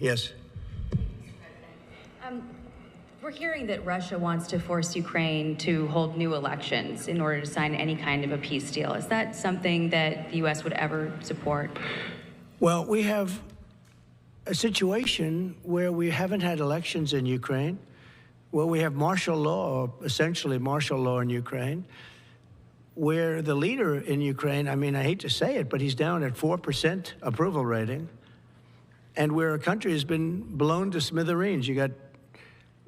Yes. We're hearing that Russia wants to force Ukraine to hold new elections in order to sign any kind of a peace deal. Is that something that the U.S. would ever support? Well, we have a situation where we haven't had elections in Ukraine, where we have martial law, or essentially martial law in Ukraine, where the leader in Ukraine, I mean, I hate to say it, but he's down at 4% approval rating, and where a country has been blown to smithereens. You got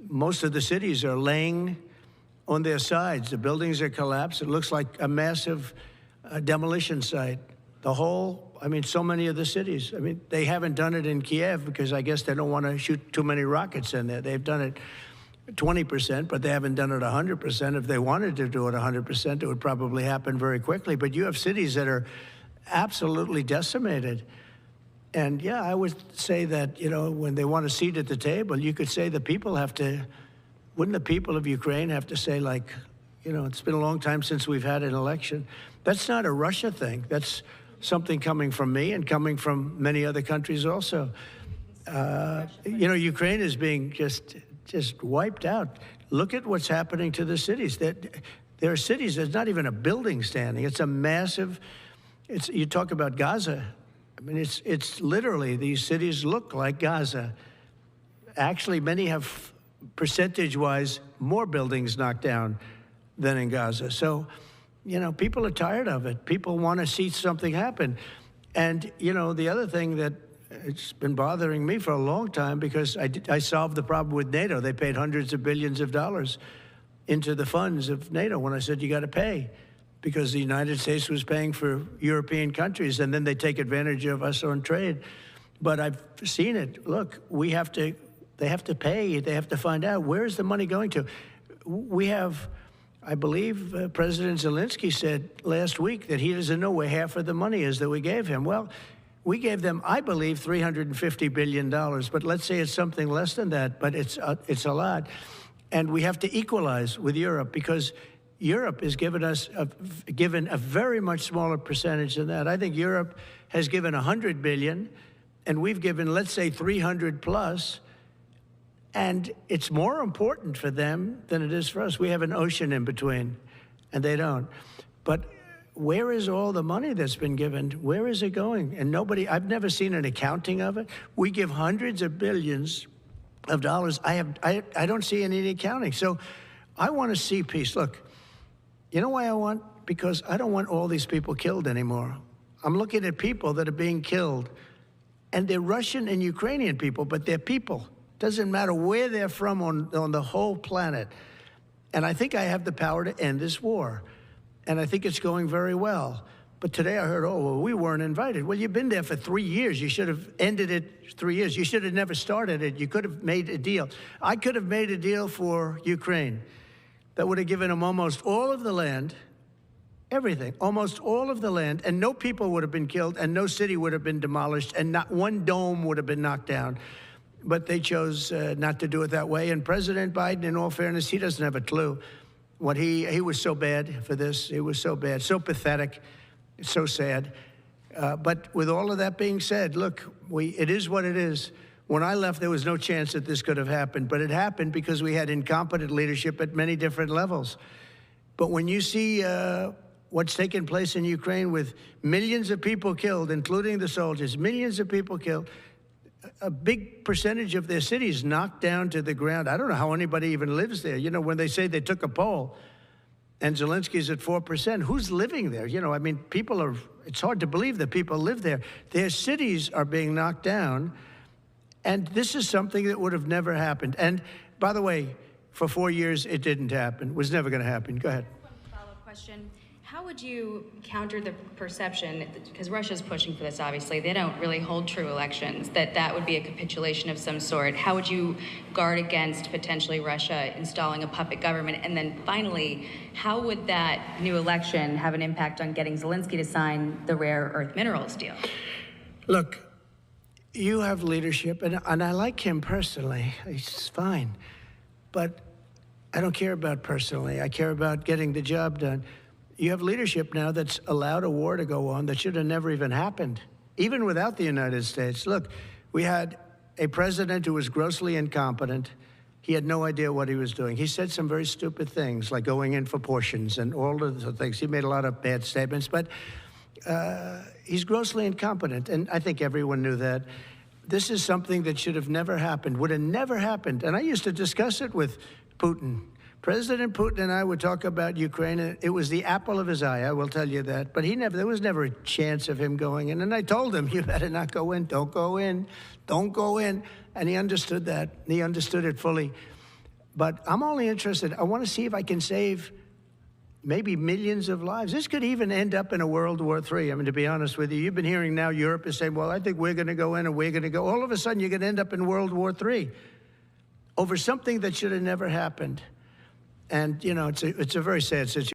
most of the cities are laying on their sides. The buildings are collapsed. It looks like a massive demolition site. The whole, I mean, so many of the cities. I mean, they haven't done it in Kiev because I guess they don't want to shoot too many rockets in there. They've done it 20%, but they haven't done it 100%. If they wanted to do it 100%, it would probably happen very quickly. But you have cities that are absolutely decimated. And yeah, I would say that, you know, when they want a seat at the table, you could say the people have to, wouldn't the people of Ukraine have to say, like, you know, it's been a long time since we've had an election. That's not a Russia thing. That's something coming from me and coming from many other countries also. You know, Ukraine is being just wiped out. Look at what's happening to the cities. There are cities, there's not even a building standing. It's a massive, you talk about Gaza. I mean, it's literally, these cities look like Gaza. Actually, many have, percentage-wise, more buildings knocked down than in Gaza. So, you know, people are tired of it. People want to see something happen. And, you know, the other thing that it's been bothering me for a long time, because I solved the problem with NATO. They paid hundreds of billions of dollars into the funds of NATO when I said, you got to pay, because the United States was paying for European countries, and then they take advantage of us on trade. But I've seen it. Look, they have to pay. They have to find out, where is the money going to? We have, I believe President Zelenskyy said last week that he doesn't know where half of the money is that we gave him. Well, we gave them, I believe, $350 billion, but let's say it's something less than that, but it's a lot. And we have to equalize with Europe, because Europe has given us given a very much smaller percentage than that. I think Europe has given $100 billion, and we've given, let's say, 300 plus, and it's more important for them than it is for us. We have an ocean in between, and they don't. But where is all the money that's been given? Where is it going? And nobody, I've never seen an accounting of it. We give hundreds of billions of dollars. I don't see any accounting. So I want to see peace. Look, you know why I want? Because I don't want all these people killed anymore. I'm looking at people that are being killed, and they're Russian and Ukrainian people, but they're people. Doesn't matter where they're from on the whole planet. And I think I have the power to end this war. And I think it's going very well. But today I heard, oh, well, we weren't invited. Well, you've been there for 3 years. You should have ended it 3 years. You should have never started it. You could have made a deal. I could have made a deal for Ukraine that would have given them almost all of the land, everything, almost all of the land, and no people would have been killed, and no city would have been demolished, and not one dome would have been knocked down. But they chose not to do it that way. And President Biden, in all fairness, he doesn't have a clue. What he was so bad for this. It was so bad, so pathetic, so sad. But with all of that being said, look, it is what it is. When I left, there was no chance that this could have happened. But it happened because we had incompetent leadership at many different levels. But when you see what's taken place in Ukraine with millions of people killed, including the soldiers, millions of people killed, a big percentage of their cities knocked down to the ground. I don't know how anybody even lives there. You know, when they say they took a poll and Zelensky's at 4%, who's living there? You know, I mean, people are, it's hard to believe that people live there. Their cities are being knocked down, and this is something that would have never happened. And by the way, for 4 years, it didn't happen. It was never going to happen. Go ahead. One follow-up question. How would you counter the perception, because Russia's pushing for this, obviously, they don't really hold true elections, that would be a capitulation of some sort. How would you guard against potentially Russia installing a puppet government? And then finally, how would that new election have an impact on getting Zelenskyy to sign the rare earth minerals deal? Look, you have leadership, and I like him personally. He's fine. But I don't care about personally. I care about getting the job done. You have leadership now that's allowed a war to go on that should have never even happened, even without the United States. Look, we had a president who was grossly incompetent. He had no idea what he was doing. He said some very stupid things, like going in for portions and all of the things. He made a lot of bad statements, but he's grossly incompetent, and I think everyone knew that. This is something that should have never happened, would have never happened. And I used to discuss it with Putin. President Putin and I would talk about Ukraine, and it was the apple of his eye, I will tell you that. But there was never a chance of him going in. And I told him, you better not go in, don't go in, don't go in. And he understood that. He understood it fully. But I'm only interested, I want to see if I can save maybe millions of lives. This could even end up in a World War III. I mean, to be honest with you, you've been hearing now Europe is saying, well, I think we're going to go in and we're going to go. All of a sudden, you're going to end up in World War III over something that should have never happened. And, you know, it's a very sad situation.